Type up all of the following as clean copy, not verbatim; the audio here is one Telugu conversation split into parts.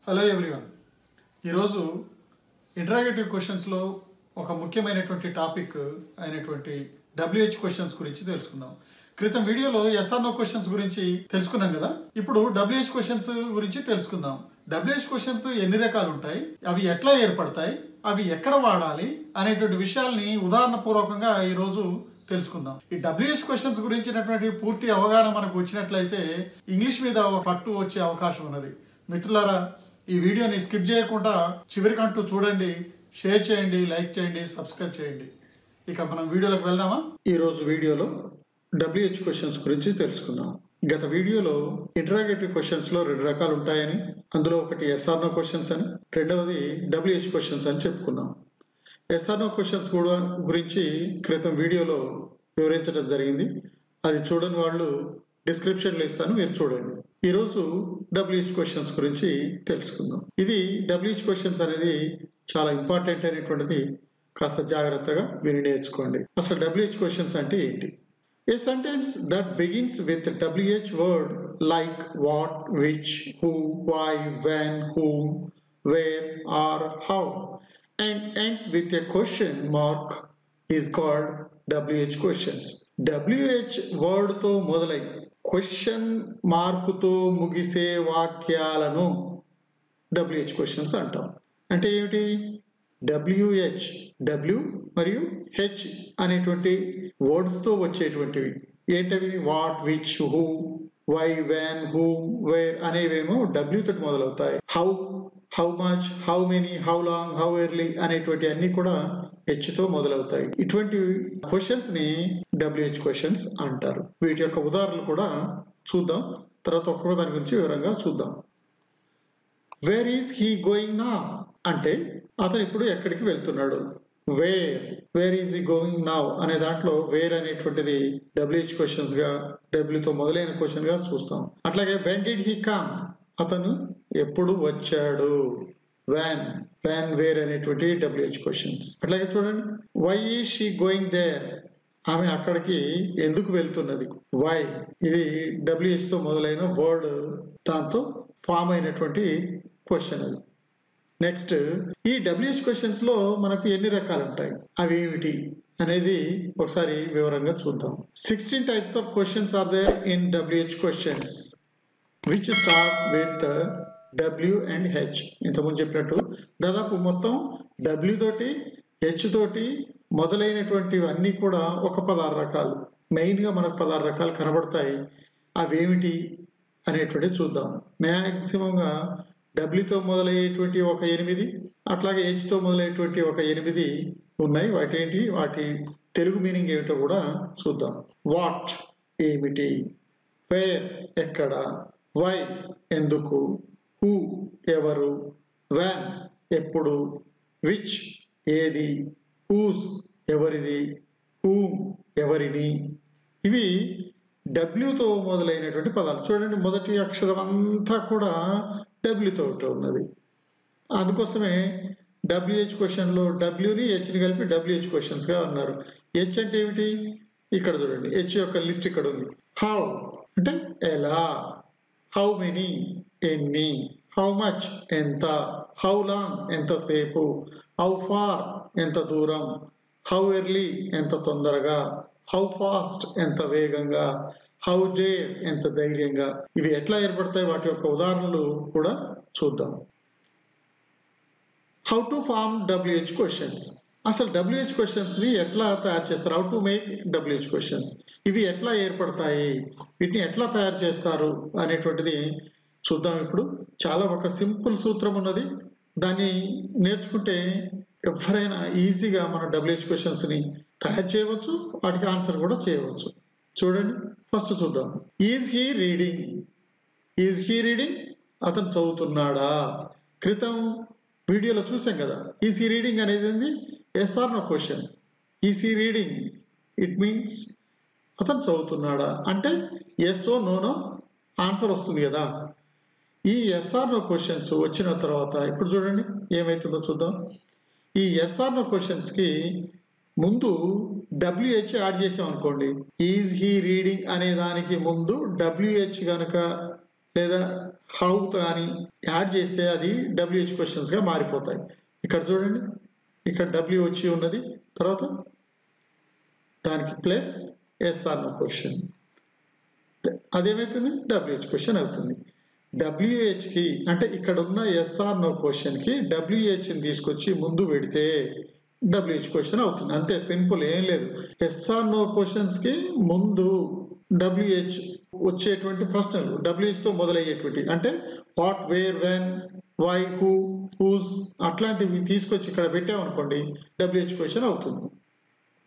Hello everyone. ఈరోజు ఇంటరాగేటివ్ క్వశ్చన్స్లో ఒక ముఖ్యమైనటువంటి టాపిక్ అయినటువంటి డబ్ల్యూహెచ్ క్వశ్చన్స్ గురించి తెలుసుకుందాం. క్రితం వీడియోలో ఎస్ఆర్నో క్వశ్చన్స్ గురించి తెలుసుకున్నాం కదా. ఇప్పుడు డబ్ల్యూహెచ్ క్వశ్చన్స్ గురించి తెలుసుకుందాం. డబ్ల్యూహెచ్ క్వశ్చన్స్ ఎన్ని రకాలు ఉంటాయి, అవి ఎట్లా ఏర్పడతాయి, అవి ఎక్కడ వాడాలి అనేటువంటి విషయాల్ని ఉదాహరణ పూర్వకంగా ఈరోజు తెలుసుకుందాం. ఈ డబ్ల్యూహెచ్ క్వశ్చన్స్ గురించినటువంటి పూర్తి అవగాహన మనకు వచ్చినట్లయితే ఇంగ్లీష్ మీద ఒక పట్టు వచ్చే అవకాశం ఉన్నది. మిత్రులారా, ఈ వీడియోని స్కిప్ చేయకుండా చివరికంటూ చూడండి, షేర్ చేయండి, లైక్ చేయండి, సబ్స్క్రైబ్ చేయండి. ఇక మనం వీడియోలోకి వెళ్దామా? ఈరోజు వీడియోలో డబ్ల్యూహెచ్ క్వశ్చన్స్ గురించి తెలుసుకుందాం. గత వీడియోలో ఇంటరాగేటివ్ క్వశ్చన్స్లో 2 రకాలు ఉంటాయని, అందులో ఒకటి ఎస్ఆర్నో క్వశ్చన్స్ అని, రెండవది డబ్ల్యూహెచ్ క్వశ్చన్స్ అని చెప్పుకున్నాం. ఎస్ఆర్నో క్వశ్చన్స్ కూడా గురించి క్రితం వీడియోలో వివరించడం జరిగింది. అది చూడని వాళ్ళు డిస్క్రిప్షన్లో ఇస్తాను, మీరు చూడండి. ఈరోజు డబ్ల్యూహెచ్ క్వశ్చన్స్ గురించి తెలుసుకుందాం. ఇది డబ్ల్యూహెచ్ క్వశ్చన్స్ అనేది చాలా ఇంపార్టెంట్ అనేటువంటిది కాస్త జాగ్రత్తగా విని నేర్చుకోండి. అసలు డబ్ల్యూహెచ్ క్వశ్చన్స్ అంటే ఏంటి? A sentence that begins with WH word like what, which, who, why, when, whom, where, or how and ends with a question mark is called WH questions. WH word తో మొదలై క్వశ్చన్ మార్కుతో ముగిసే వాక్యాలను WH క్వశ్చన్స్ అంటాం. అంటే ఏమిటి? WH, W మరియు H అనేటువంటి వర్డ్స్తో వచ్చేటువంటివి ఏంటవి? What, which, who, why, when, whom, where అనేవేమో W తోటి మొదలవుతాయి. How, how much, how many, how long, how early అనేటువంటి అన్ని కూడా H తో మొదలవుతాయి. ఇటువంటి క్వశ్చన్స్ ని WH క్వశ్చన్స్ అంటారు. వీటి యొక్క ఉదాహరణలు కూడా చూద్దాం, తర్వాత ఒక్కొక్క దాని గురించి వివరంగా చూద్దాం. Where is he going now అంటే అతను ఇప్పుడు ఎక్కడికి వెళ్తున్నాడు. Where is he going now అనే దాంట్లో వేర్ అనేటువంటిది WH క్వశ్చన్స్ గా, W తో మొదలైన క్వశ్చన్ గా చూస్తాం. అట్లాగే వెన్ డిడ్ హీ కమ్, అతను ఎప్పుడు వచ్చాడు. వెన్, వేర్ అనేటువంటి WH క్వశ్చన్స్. అట్లాగే చూడండి, why is she going there, ఆమె అక్కడికి ఎందుకు వెళ్తున్నది. వై, ఇది WH తో మొదలైన వర్డ్, దాంతో ఫామ్ అయినటువంటి క్వశ్చన్ అది. నెక్స్ట్, ఈ WH క్వశ్చన్స్ లో మనకు ఎన్ని రకాలు ఉంటాయి, అవి ఏమిటి అనేది ఒకసారి వివరంగా చూద్దాం. 16 types of questions are there in WH questions which starts with W and H. ఇంతకుముందు చెప్పినట్టు దాదాపు మొత్తం W తోటి H తోటి మొదలైనటువంటివి అన్నీ కూడా ఒక 16 రకాలు. మెయిన్గా మనకు 16 రకాలు కనబడతాయి. అవేమిటి అనేటువంటివి చూద్దాం. మ్యాక్సిమంగా W తో మొదలయ్యేటువంటి ఒక 8, అట్లాగే H తో మొదలయ్యేటువంటి ఒక 8 ఉన్నాయి. వాటి తెలుగు మీనింగ్ ఏమిటో కూడా చూద్దాం. వాట్, ఏమిటి. వేర్, ఎక్కడ. వై, ఎందుకు. హూ, ఎవరు. వెన్, ఎప్పుడు. విచ్, ఏది. హూజ్, ఎవరిది. హూమ్, ఎవరిని. ఇవి W తో మొదలైనటువంటి పదాలు. చూడండి, మొదటి అక్షరం అంతా కూడా W తోటి ఉన్నది. అందుకోసమే WH క్వశ్చన్లో Wని Hని కలిపి WH క్వశ్చన్స్గా అన్నారు. H అంటే ఏమిటి? ఇక్కడ చూడండి, H యొక్క లిస్ట్ ఇక్కడ ఉంది. హౌ అంటే ఎలా. హౌ మెనీ, ఎన్ని. హౌ మచ్, ఎంత. హౌ లాంగ్, ఎంతసేపు. హౌ ఫార్, ఎంత దూరం. హౌ ఎర్లీ, ఎంత తొందరగా. హౌ ఫాస్ట్, ఎంత వేగంగా. హౌ డేర్, ఎంత ధైర్యంగా. ఇవి ఎట్లా ఏర్పడతాయి, వాటి యొక్క ఉదాహరణలు కూడా చూద్దాం. How to form WH questions. అసలు WH క్వశ్చన్స్ని ఎట్లా తయారు చేస్తారు? How to make WH questions. ఇవి ఎట్లా ఏర్పడతాయి, వీటిని ఎట్లా తయారు చేస్తారు అనేటువంటిది చూద్దాం. ఇప్పుడు చాలా ఒక సింపుల్ సూత్రం ఉన్నది, దాన్ని నేర్చుకుంటే ఎవరైనా ఈజీగా మన WH క్వశ్చన్స్ని తయారు చేయవచ్చు, వాటికి ఆన్సర్ కూడా చేయవచ్చు. చూడండి, ఫస్ట్ చూద్దాం. Is he reading. Is he reading, అతను చదువుతున్నాడా. క్రితం వీడియోలో చూసాం కదా. ఈజ్ హీ రీడింగ్ అనేది ఏంది? SR no question. Is he reading, it means అతను చదువుతున్నాడా అంటే ఎస్ ఓ నోనో ఆన్సర్ వస్తుంది కదా. ఈ ఎస్ఆర్నో క్వశ్చన్స్ వచ్చిన తర్వాత ఇప్పుడు చూడండి ఏమవుతుందో చూద్దాం. ఈ ఎస్ఆర్నో క్వశ్చన్స్కి ముందు WH యాడ్ చేసాం అనుకోండి. ఈజ్ హీ రీడింగ్ అనే దానికి ముందు WH కనుక లేదా హౌ కానీ యాడ్ చేస్తే అది WH క్వశ్చన్స్గా మారిపోతాయి. ఇక్కడ చూడండి, ఇక్కడ W వచ్చి ఉన్నది, తర్వాత దానికి ప్లస్ SR నో క్వశ్చన్, అదేమవుతుంది WH క్వశ్చన్ అవుతుంది. WHకి అంటే ఇక్కడ ఉన్న SR నో క్వశ్చన్కి WHని తీసుకొచ్చి ముందు పెడితే WH క్వశ్చన్ అవుతుంది. అంతే, సింపుల్, ఏం లేదు. SR నో క్వశ్చన్స్కి ముందు WH వచ్చేటువంటి ప్రశ్నలు, WHతో మొదలయ్యేటువంటి, అంటే what, where, when, why, who, whose అట్లాంటివి తీసుకొచ్చి ఇక్కడ పెట్టామనుకోండి WH క్వశ్చన్ అవుతుంది.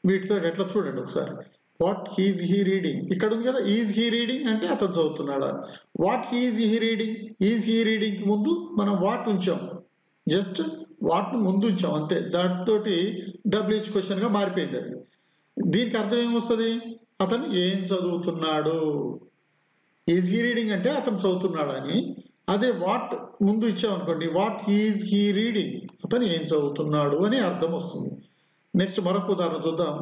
వీటితో ఎట్లా చూడండి ఒకసారి. వాట్ హీజ్ హీ రీడింగ్, ఇక్కడ ఉంది కదా, ఈజ్ హీ రీడింగ్ అంటే అతను చదువుతున్నాడా. What he's he reading, is he రీడింగ్కి ముందు మనం వాట్ ఉంచాం, జస్ట్ వాట్ను ముందు ఉంచాం అంతే, దాటితోటి WH క్వశ్చన్గా మారిపోయింది అది. దీనికి అర్థం ఏమొస్తుంది, అతను ఏం చదువుతున్నాడు. ఈజ్ హీ రీడింగ్ అంటే అతను చదువుతున్నాడు అని, అదే వాట్ ముందు ఇచ్చామనుకోండి, వాట్ హీజ్ హీ రీడింగ్, అతను ఏం చదువుతున్నాడు అని అర్థం వస్తుంది. నెక్స్ట్ మరొక ఉదాహరణ చూద్దాం.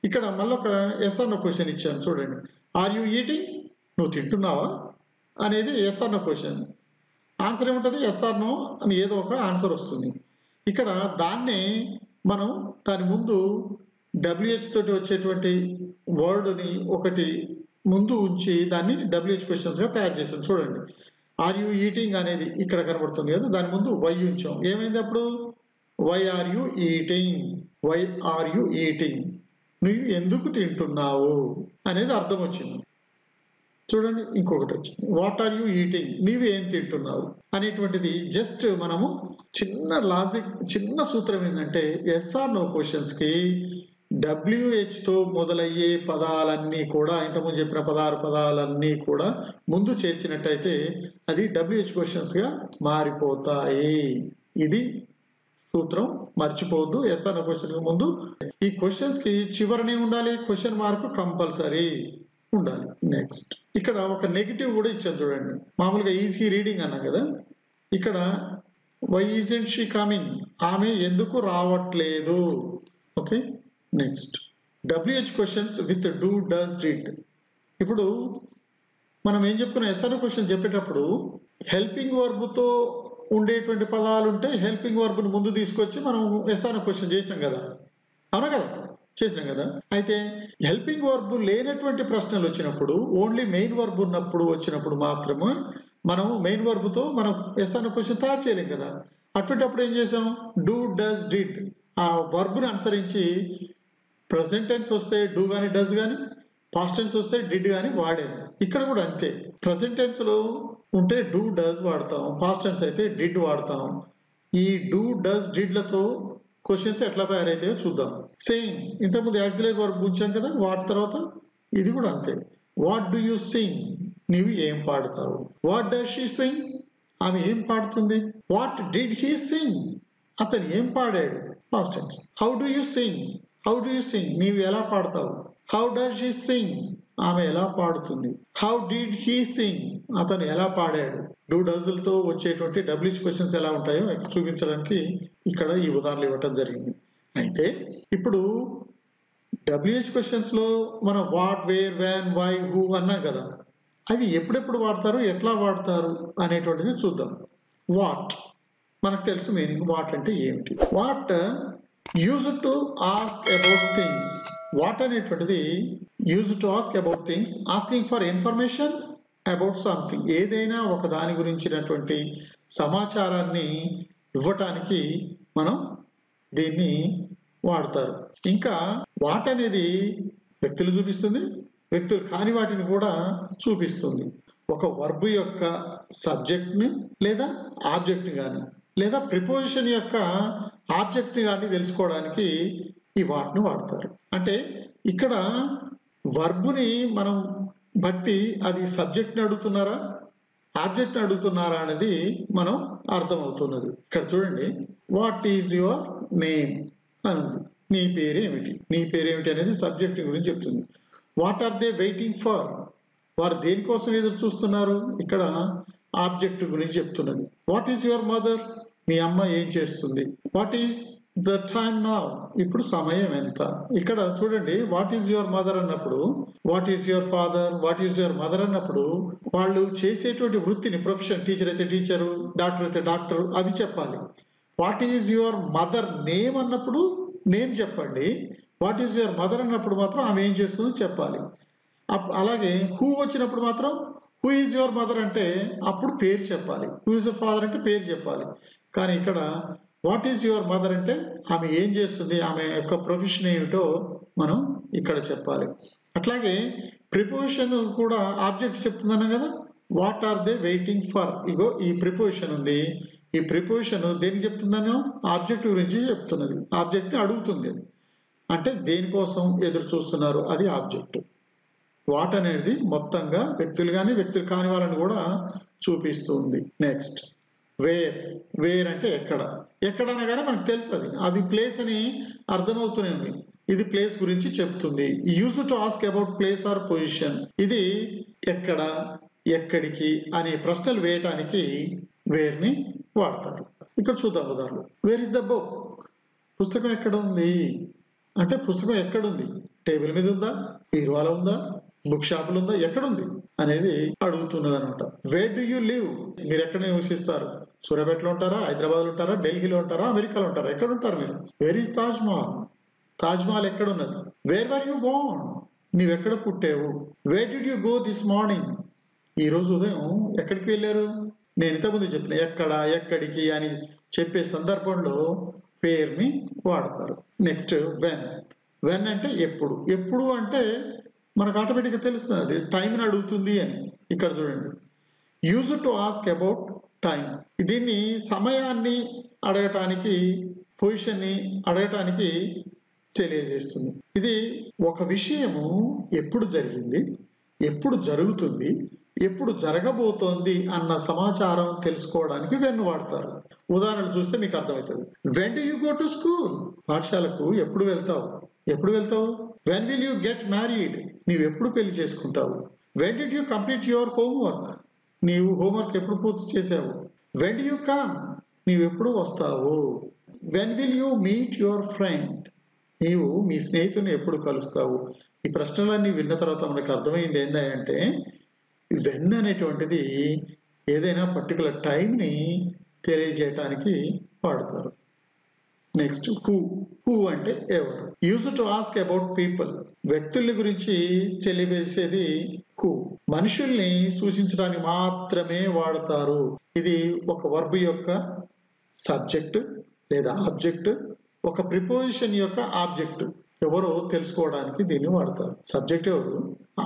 ఇక్కడ మళ్ళొక SR నో క్వశ్చన్ ఇచ్చాను చూడండి. ఆర్ యూ ఈటింగ్, నువ్వు తింటున్నావా అనేది SR నో క్వశ్చన్. ఆన్సర్ ఏముంటుంది, SR నో అని ఏదో ఒక ఆన్సర్ వస్తుంది. ఇక్కడ దాన్నే మనం దాని ముందు WH తోటి వచ్చేటువంటి వర్డ్ని ఒకటి ముందు ఉంచి దాన్ని WH క్వశ్చన్స్గా తయారు చేసాం చూడండి. ఆర్ యూ ఈటింగ్ అనేది ఇక్కడ కనబడుతుంది కదా, దాని ముందు వై ఉంచాం. ఏమైంది అప్పుడు, why are you eating, why are you eating, నువ్వు ఎందుకు తింటున్నావు అనేది అర్థం వచ్చింది. చూడండి ఇంకొకటి వచ్చింది, వాట్ ఆర్ యూ ఈటింగ్, నీవు ఏం తింటున్నావు అనేటువంటిది. జస్ట్ మనము చిన్న లాజిక్, చిన్న సూత్రం ఏంటంటే SR నో క్వశ్చన్స్కి WHతో మొదలయ్యే పదాలన్నీ కూడా, ఇంతకుముందు చెప్పిన 16 పదాలన్నీ కూడా ముందు చేర్చినట్టయితే అది WH క్వశ్చన్స్గా మారిపోతాయి. ఇది సూత్రం, మర్చిపోవద్దు. SR నో క్వశ్చన్కి ముందు ఈ క్వశ్చన్స్కి చివరనే ఉండాలి, క్వశ్చన్ మార్క్ కంపల్సరీ ఉండాలి. నెక్స్ట్ ఇక్కడ ఒక నెగిటివ్ కూడా ఇచ్చాను చూడండి. మామూలుగా ఈజ్ హీ రీడింగ్ అన్నా కదా, ఇక్కడ వై ఈజంట్ షీ కమింగ్, ఆమె ఎందుకు రావట్లేదు. Okay, next WH questions with do, does, did. ఇప్పుడు మనం ఏం చెప్పుకున్నాం, SR నో క్వశ్చన్ చెప్పేటప్పుడు హెల్పింగ్ వర్బ్తో ఉండేటువంటి పదాలు ఉంటే హెల్పింగ్ వర్బ్ను ముందు తీసుకొచ్చి మనం SR నో క్వశ్చన్ చేసాం కదా, అవునా కదా, చేసినాం కదా. అయితే హెల్పింగ్ వర్బ్ లేనటువంటి ప్రశ్నలు వచ్చినప్పుడు, ఓన్లీ మెయిన్ వర్బ్ ఉన్నప్పుడు వచ్చినప్పుడు మాత్రమే మనం మెయిన్ వర్బ్తో మనం SR నో క్వశ్చన్ తయారు చేయలేం కదా. అటువంటిప్పుడు ఏం చేసాం, డూ, డస్, డిడ్ ఆ వర్బ్ను అనుసరించి ప్రజెంట్ టెన్స్ వస్తే డూ కానీ డస్ కానీ, పాస్ట్ టెన్స్ వస్తే డిడ్ కానీ వాడాము. ఇక్కడ కూడా అంతే, ప్రజెంట్ టెన్స్లో ఉంటే డూ, డస్ వాడతాం, పాస్ట్ టెన్స్ అయితే డిడ్ వాడతాం. ఈ డూ, డస్, డిడ్లతో క్వశ్చన్స్ ఎట్లా తయారైతాయో చూద్దాం. సేమ్ ఇంతకుముందు యాక్సిలరీ వర్బ్ ఉంచాం కదా, వాటి తర్వాత ఇది కూడా అంతే. వాట్ డూ యూ సింగ్, నీవు ఏం పాడతావు. వాట్ డస్ షీ సింగ్, ఆమె ఏం పాడుతుంది. వాట్ డిడ్ హీ సింగ్, అతను ఏం పాడాడు, past tense. How do you sing, how do you sing, నీవు ఎలా పాడతావు. హౌ డస్ షీ సింగ్, ఆమె ఎలా పాడుతుంది. హౌ డిడ్ హీ సింగ్, అతను ఎలా పాడాడు. డూ, డస్లతో వచ్చేటువంటి WH క్వశ్చన్స్ ఎలా ఉంటాయో చూపించడానికి ఇక్కడ ఈ ఉదాహరణలు ఇవ్వటం జరిగింది. అయితే ఇప్పుడు WH క్వశ్చన్స్లో మనం what, where, when, why, who అన్నాం కదా, అవి ఎప్పుడెప్పుడు వాడతారు, ఎట్లా వాడతారు అనేటువంటిది చూద్దాం. వాట్ మనకు తెలుసు మీనింగ్, వాట్ అంటే ఏమిటి. What use to ask about things, what అనేటువంటిది use to ask about things, asking for information about something, ఏదైనా ఒక దాని గురించినటువంటి సమాచారాన్ని ఇవ్వటానికి మనం దీన్ని వాడతారు. ఇంకా వాట్ అనేది వ్యక్తులు చూపిస్తుంది, వ్యక్తులు కాని వాటిని కూడా చూపిస్తుంది. ఒక వర్బ్ యొక్క సబ్జెక్ట్ని లేదా ఆబ్జెక్ట్ కానీ, లేదా ప్రిపోజిషన్ యొక్క ఆబ్జెక్ట్ కానీ తెలుసుకోవడానికి ఈ వాట్ని వాడతారు. అంటే ఇక్కడ వర్బుని మనం బట్టి అది సబ్జెక్ట్ని అడుగుతున్నారా, ఆబ్జెక్ట్ని అడుగుతున్నారా అనేది మనం అర్థమవుతున్నది. ఇక్కడ చూడండి, వాట్ ఈజ్ యువర్ నేమ్ అని ఉంది, నీ పేరేమిటి. నీ పేరేమిటి అనేది సబ్జెక్ట్ గురించి చెప్తుంది. What are they waiting for, వారు దేనికోసం ఎదురు చూస్తున్నారు, ఇక్కడ ఆబ్జెక్ట్ గురించి చెప్తున్నది. వాట్ ఈజ్ యువర్ మదర్, మీ అమ్మ ఏం చేస్తుంది. What is the time now, ఇప్పుడు సమయం ఎంత. ఇక్కడ చూడండి, వాట్ ఈజ్ యువర్ మదర్ అన్నప్పుడు, what is your father, what is your mother అన్నప్పుడు వాళ్ళు చేసేటువంటి వృత్తిని, ప్రొఫెషన్, టీచర్ అయితే టీచరు, డాక్టర్ అయితే డాక్టర్, అది చెప్పాలి. What is your mother name అన్నప్పుడు నేమ్ చెప్పండి. వాట్ ఈజ్ యువర్ మదర్ అన్నప్పుడు మాత్రం ఆమె ఏం చేస్తుందో చెప్పాలి. అలాగే హూ వచ్చినప్పుడు మాత్రం హూ ఈజ్ యువర్ మదర్ అంటే అప్పుడు పేరు చెప్పాలి. హూ ఈజ్ యువర్ ఫాదర్ అంటే పేరు చెప్పాలి. కానీ ఇక్కడ వాట్ ఈజ్ యువర్ మదర్ అంటే ఆమె ఏం చేస్తుంది, ఆమె యొక్క ప్రొఫెషన్ ఏమిటో మనం ఇక్కడ చెప్పాలి. అట్లాగే ప్రిపోజిషన్ కూడా ఆబ్జెక్ట్ చెప్తున్నాను కదా, what are they waiting for. ఇగో ఈ ప్రిపోజిషన్ ఉంది, ఈ ప్రిపోజిషన్ దేనికి చెప్తుందనో ఆబ్జెక్ట్ గురించి చెప్తున్నది, ఆబ్జెక్ట్ని అడుగుతుంది. అంటే దేనికోసం ఎదురు చూస్తున్నారు, అది ఆబ్జెక్ట్. వాట్ అనేది మొత్తంగా వ్యక్తులు కానీ వ్యక్తులు కాని వాళ్ళని కూడా చూపిస్తుంది. Next where. వేర్ అంటే ఎక్కడ. ఎక్కడ అనగానే మనకు తెలుసు అది ప్లేస్ అని అర్థమవుతూనే ఉంది. ఇది ప్లేస్ గురించి చెప్తుంది. Use to ask about place or position. ఇది ఎక్కడ, ఎక్కడికి అనే ప్రశ్నలు వేయటానికి వేర్ని వాడతారు. ఇక్కడ చూద్దాం ఉదాహరణ. Where is the book. పుస్తకం ఎక్కడ ఉంది అంటే పుస్తకం ఎక్కడుంది, టేబుల్ మీద ఉందా, బీరువాలో ఉందా, బుక్ షాపులు ఉందా, ఎక్కడుంది అనేది అడుగుతున్నది అనమాట. Wear do you live. మీరు ఎక్కడ నివసిస్తారు, సూర్యాపేటలో ఉంటారా, హైదరాబాద్లో ఉంటారా, ఢిల్లీలో ఉంటారా, అమెరికాలో ఉంటారా, ఎక్కడ ఉంటారు మీరు. Where is Taj Mahal. తాజ్ మహల్ ఎక్కడ ఉన్నది. Where were you born. నీవెక్కడ పుట్టావు. Where did you go this morning. ఈ రోజు ఉదయం ఎక్కడికి వెళ్ళారు. నేను ఇంతకుముందు చెప్పిన ఎక్కడ, ఎక్కడికి అని చెప్పే సందర్భంలో పేరుని వాడతారు. Next when. వెన్ అంటే ఎప్పుడు. ఎప్పుడు అంటే మనకు ఆటోమేటిక్గా తెలుస్తుంది అది టైంని అడుగుతుంది అని. ఇక్కడ చూడండి, use to ask about time. దీన్ని సమయాన్ని అడగటానికి, పొజిషన్ని అడగటానికి తెలియజేస్తుంది. ఇది ఒక విషయము ఎప్పుడు జరిగింది, ఎప్పుడు జరుగుతుంది, ఎప్పుడు జరగబోతోంది అన్న సమాచారం తెలుసుకోవడానికి వెన్ వాడతారు. ఉదాహరణలు చూస్తే మీకు అర్థమవుతుంది. When do you go to school. పాఠశాలకు ఎప్పుడు వెళ్తావు, ఎప్పుడు వెళ్తావు. When will you get married. నీవు ఎప్పుడు పెళ్లి చేసుకుంటావు. When did you complete your homework. నీవు హోంవర్క్ ఎప్పుడు పూర్తి చేసావు. When do you come. నీవు ఎప్పుడు వస్తావు. When will you meet your friend. నీవు మీ స్నేహితుని ఎప్పుడు కలుస్తావు. ఈ ప్రశ్నలన్నీ విన్న తర్వాత మనకు అర్థమైంది ఏంటంటే వెన్ అనేటువంటిది ఏదైనా పర్టికులర్ టైంని తెలియజేయటానికి వాడతారు. Next who. హూ అంటే ఎవరు. Use to ask about people. వ్యక్తుల గురించి తెలియజేసేది హూ. మనుషుల్ని సూచించడానికి మాత్రమే వాడతారు. ఇది ఒక వర్బ్ యొక్క సబ్జెక్ట్ లేదా ఆబ్జెక్ట్, ఒక ప్రిపోజిషన్ యొక్క ఆబ్జెక్ట్ ఎవరో తెలుసుకోవడానికి దీన్ని వాడతారు. సబ్జెక్ట్ ఎవరు,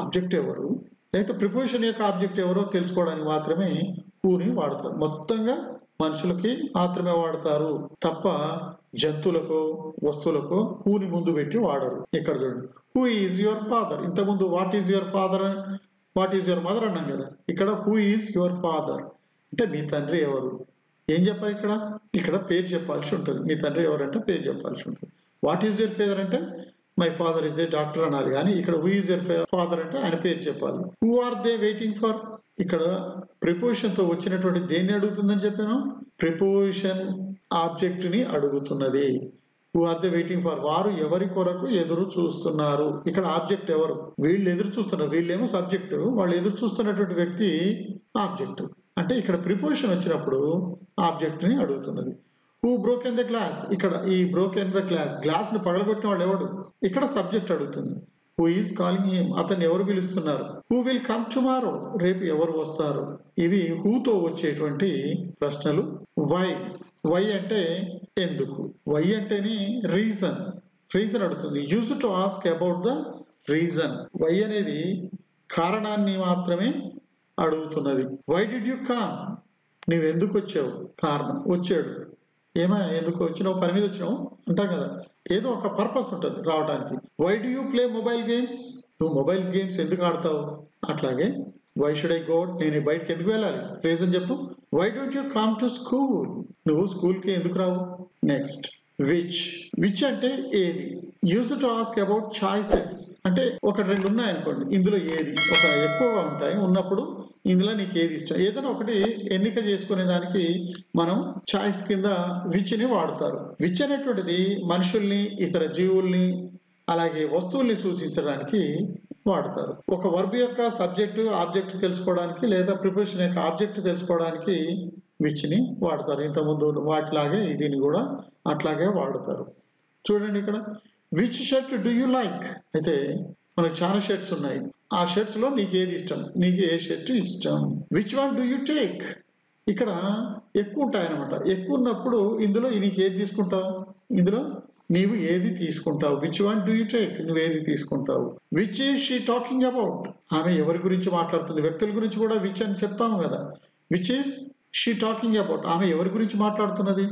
ఆబ్జెక్ట్ ఎవరు, లేకపోతే ప్రిపోజిషన్ యొక్క ఆబ్జెక్ట్ ఎవరో తెలుసుకోవడానికి మాత్రమే హూని వాడతారు. మొత్తంగా మనుషులకి మాత్రమే వాడతారు తప్ప జంతువులకు, వస్తువులకు హూని ముందు పెట్టి వాడరు. ఇక్కడ చూడండి, హూ ఈజ్ యువర్ ఫాదర్. ఇంతకుముందు what is your father, what is your mother అన్నాం కదా. ఇక్కడ హూ ఈజ్ యువర్ ఫాదర్ అంటే మీ తండ్రి ఎవరు. ఏం చెప్పాలి ఇక్కడ, ఇక్కడ పేరు చెప్పాల్సి ఉంటుంది. మీ తండ్రి ఎవరంటే పేరు చెప్పాల్సి ఉంటుంది. వాట్ ఈజ్ యువర్ ఫాదర్ అంటే my father is a doctor అనాలి. కానీ ఇక్కడ హూ ఈజ్ యువర్ ఫాదర్ అంటే ఆయన పేరు చెప్పాలి. Who are they waiting for. ఇక్కడ ప్రిపోజిషన్ తో వచ్చినటువంటి దేన్ని అడుగుతుందని చెప్పాను, ప్రిపోజిషన్ ఆబ్జెక్ట్ ని అడుగుతున్నది. Who are they waiting for. వారు ఎవరి కొరకు ఎదురు చూస్తున్నారు. ఇక్కడ ఆబ్జెక్ట్ ఎవరు, వీళ్ళు ఎదురు చూస్తున్నారు. వీళ్ళేమో సబ్జెక్టు, వాళ్ళు ఎదురు చూస్తున్నటువంటి వ్యక్తి ఆబ్జెక్ట్. అంటే ఇక్కడ ప్రిపోజిషన్ వచ్చినప్పుడు ఆబ్జెక్ట్ ని అడుగుతున్నది. Who broken the glass. ఇక్కడ ఈ బ్రోకెన్ ద గ్లాస్, గ్లాస్ ని పగలగొట్టిన వాళ్ళు ఎవడు, ఇక్కడ సబ్జెక్ట్ అడుగుతుంది. Who is calling him. అతన్ని ఎవరు పిలుస్తున్నారు. Who will come tomorrow. రేపు ఎవరు వస్తారు. ఇవి హూతో వచ్చేటువంటి ప్రశ్నలు. వై. వై అంటే ఎందుకు. వై అంటేనే రీజన్. రీజన్ అడుగుతుంది. Use to ask about the reason. Why అనేది కారణాన్ని మాత్రమే అడుగుతున్నది. Why did you come. నువ్వు ఎందుకు వచ్చావు. కారణం, వచ్చాడు. ఏమా ఎందుకు వచ్చినావు, పని మీద వచ్చినావు అంటాం కదా. ఏదో ఒక పర్పస్ ఉంటుంది రావడానికి. Why do you play mobile games. నువ్వు మొబైల్ గేమ్స్ ఎందుకు ఆడతావు. అట్లాగే వై షుడ్ ఐ గో. నేను బయటకి ఎందుకు వెళ్ళాలి, రీజన్ చెప్పు. Why don't you come to school. నువ్వు స్కూల్కి ఎందుకు రావు. Next which. విచ్ అంటే ఏది. Use to ask about choices అంటే ఒకటి రెండు ఉన్నాయి అనుకోండి, ఇందులో ఏది ఒక ఎక్కువగా ఉంటాయి ఉన్నప్పుడు ఇందులో నీకు ఏది ఇష్టం, ఏదైనా ఒకటి ఎన్నిక చేసుకునే దానికి మనం చాయిస్ కింద విచ్ని వాడతారు. విచ్ అనేటువంటిది మనుషుల్ని, ఇతర జీవుల్ని, అలాగే వస్తువుల్ని సూచించడానికి వాడతారు. ఒక వర్బ్ యొక్క సబ్జెక్టు ఆబ్జెక్ట్ తెలుసుకోవడానికి లేదా ప్రిపోజిషన్ యొక్క ఆబ్జెక్ట్ తెలుసుకోవడానికి విచ్ని వాడతారు. ఇంతకుముందు వాటిలాగే దీన్ని కూడా అట్లాగే వాడతారు. చూడండి ఇక్కడ, which shirt do you like అయితే మనకు చాలా షర్ట్స్ ఉన్నాయి, ఆ షర్ట్స్ లో నీకు ఏది ఇష్టం, నీకు ఏ షర్ట్ ఇష్టం. Which one do you take ఇక్కడ ఎక్కువ ఉంటాయన్నమాట. ఎక్కువ ఉన్నప్పుడు ఇందులో నీకు ఏది తీసుకుంటావు, ఇందులో నీవు ఏది తీసుకుంటావు. Which one do you take, నువ్వు ఏది తీసుకుంటావు. Which is she talking about, ఆమె ఎవరి గురించి మాట్లాడుతుంది. వ్యక్తుల గురించి కూడా విచ్ అని చెప్తాము కదా. Which is she talking about, ఆమె ఎవరి గురించి మాట్లాడుతున్నది.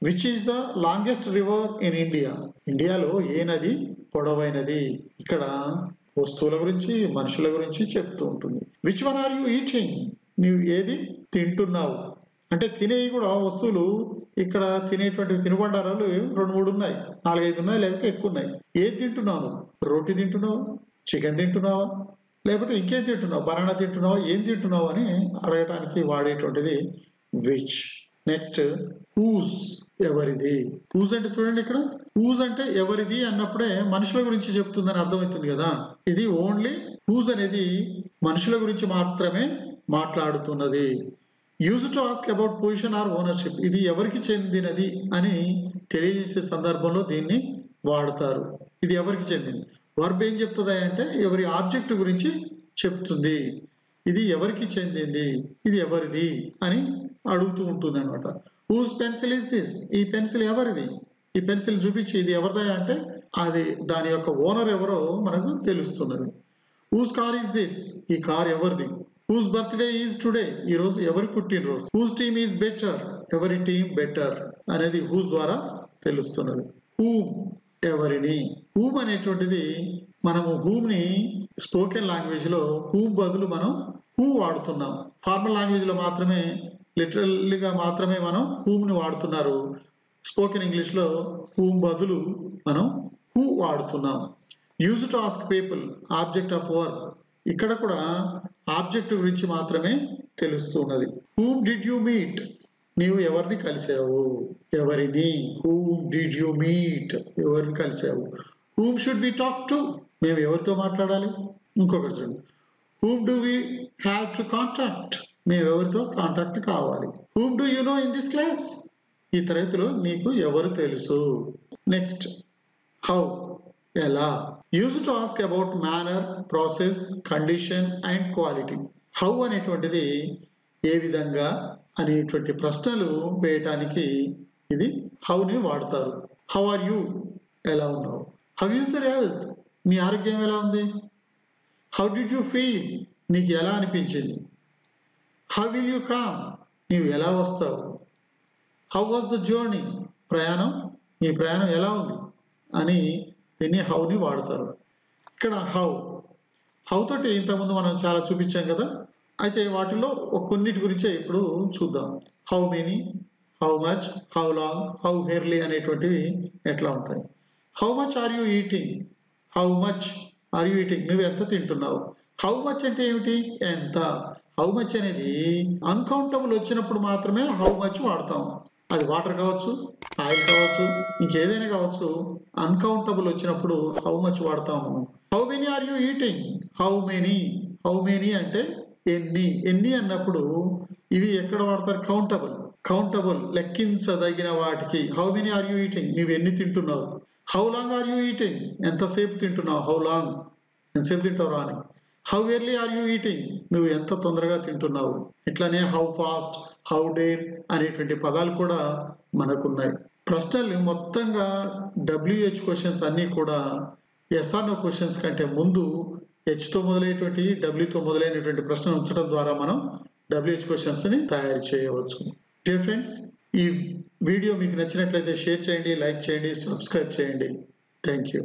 Which is the longest river in India, ఇండియాలో ఏ నది పొడవైనది. ఇక్కడ వస్తువుల గురించి, మనుషుల గురించి చెప్తూ ఉంటుంది. Which one or you eating, నీవు ఏది తింటున్నావు. అంటే తినేవి కూడా వస్తువులు, ఇక్కడ తినేటువంటి తినుబండారాలు 2-3 ఉన్నాయి, 4-5 ఉన్నాయి, లేకపోతే ఎక్కువ ఉన్నాయి. ఏది తింటున్నావు, రోటీ తింటున్నావు, చికెన్ తింటున్నావా, లేకపోతే ఇంకేం తింటున్నావు, బనానా తింటున్నావా, ఏం తింటున్నావు అని అడగటానికి వాడేటువంటిది విచ్. నెక్స్ట్ హూజ్, ఎవరిది. హూజ్ అంటే చూడండి ఇక్కడ, హూజ్ అంటే ఎవరిది అన్నప్పుడే మనుషుల గురించి చెప్తుందని అర్థమవుతుంది కదా. ఇది ఓన్లీ హూజ్ అనేది మనుషుల గురించి మాత్రమే మాట్లాడుతున్నది. Use to ask about position or ownership, ఇది ఎవరికి చెందినది అని తెలియజేసే సందర్భంలో దీన్ని వాడతారు. ఇది ఎవరికి చెందింది. వర్బ్ ఏం చెప్తుంది అంటే ఎవరి ఆబ్జెక్ట్ గురించి చెప్తుంది. ఇది ఎవరికి చెందింది, ఇది ఎవరిది అని అడుగుతూ ఉంటుంది అనమాట. హూజ్ పెన్సిల్ ఇస్ దిస్, ఈ పెన్సిల్ ఎవరిది, ఈ పెన్సిల్ చూపించి ఇది ఎవరిదా అంటే అది దాని యొక్క ఓనర్ ఎవరో మనకు తెలుస్తున్నది. హూజ్ కార్ ఇస్ దిస్, ఈ కార్ ఎవరిది. హూజ్ బర్త్డే ఈజ్ టుడే, ఈ రోజు ఎవరి పుట్టినరోజు. హూజ్ టీమ్ ఈజ్ బెటర్, ఎవరి టీమ్ బెటర్ అనేది హూజ్ ద్వారా తెలుస్తున్నది. హూమ్, ఎవరిని. హూమ్ అనేటువంటిది మనము హూమ్ని స్పోకెన్ లాంగ్వేజ్ లో హూమ్ బదులు మనం హూ వాడుతున్నాం. ఫార్మల్ లాంగ్వేజ్ లో మాత్రమే, లిటరల్గా మాత్రమే మనం హూమ్ని వాడుతున్నారు. స్పోకెన్ ఇంగ్లీష్ లో హూమ్ బదులు మనం హూ వాడుతున్నాం. Use to ask people, object of work, ఇక్కడ కూడా ఆబ్జెక్ట్ గురించి మాత్రమే తెలుస్తున్నది. హూమ్ డిడ్ యూ మీట్, నీవు ఎవరిని కలిసావు, ఎవరిని. హూమ్ డిడ్ యూ మీట్, ఎవరిని కలిసావు. Whom should we talk to, మేము ఎవరితో మాట్లాడాలి. ఇంకొకటి చూడండి, whom do we have to contact, మేము ఎవరితో కాంటాక్ట్ కావాలి. Whom do you know in this class, ఈ తరగతిలో నీకు ఎవరు తెలుసు. నెక్స్ట్ హౌ, ఎలా. Use to ask about manner, process, condition and quality. How అనేటువంటిది ఏ విధంగా అనేటువంటి ప్రశ్నలు వేయటానికి ఇది హౌని వాడతారు. హౌ ఆర్ యూ, ఎలా ఉన్నావు. హౌ ఈజ్ యువర్ హెల్త్, మీ ఆరోగ్యం ఎలా ఉంది. హౌ డిడ్ యూ ఫీల్, నీకు ఎలా అనిపించింది. హౌ విల్ యూ కమ్, నీవు ఎలా వస్తావు. హౌ వాజ్ ద జర్నీ, ప్రయాణం, మీ ప్రయాణం ఎలా ఉంది అని దీన్ని హౌని వాడతారు. ఇక్కడ హౌ తోటి ఇంతకుముందు మనం చాలా చూపించాం కదా. అయితే వాటిలో కొన్నిటి గురించే ఇప్పుడు చూద్దాం. How many, how much, how long, how early అనేటువంటివి ఎట్లా ఉంటాయి. How much are you eating, how much are you eating, నువ్వు ఎంత తింటున్నావు. హౌ మచ్ అంటే ఏమిటి, ఎంత. హౌ మచ్ అనేది అన్కౌంటబుల్ వచ్చినప్పుడు మాత్రమే హౌ మచ్ వాడతాం. అది వాటర్ కావచ్చు, ఆయిల్ కావచ్చు, ఇంకేదైనా కావచ్చు. అన్కౌంటబుల్ వచ్చినప్పుడు హౌ మచ్ వాడతాము. How many are you eating, how many. How many అంటే ఎన్ని. ఎన్ని అన్నప్పుడు ఇవి ఎక్కడ వాడతారు, కౌంటబుల్. కౌంటబుల్ లెక్కించదగిన వాటికి how many are you eating, నువ్వు ఎన్ని తింటున్నావు. How long are you eating, ఎంతసేపు తింటున్నావు. హౌ లాంగ్, ఎంతసేపు తింటావు అని. How early are you eating, నువ్వు ఎంత తొందరగా తింటున్నావు. ఇట్లానే హౌ ఫాస్ట్, హౌ డేర్ అనేటువంటి పదాలు కూడా మనకున్నాయి. ప్రశ్నలు మొత్తంగా WH క్వశ్చన్స్ అన్నీ కూడా ఎస్ఆర్నో క్వశ్చన్స్ కంటే ముందు హెచ్తో మొదలైనటువంటి డబ్ల్యూతో మొదలైనటువంటి ప్రశ్నలు ఉంచడం ద్వారా మనం WH క్వశ్చన్స్ని తయారు చేయవచ్చు. డియర్ ఫ్రెండ్స్, ఈ వీడియో మీకు నచ్చినట్లయితే షేర్ చేయండి, లైక్ చేయండి, సబ్స్క్రైబ్ చేయండి. Thank you.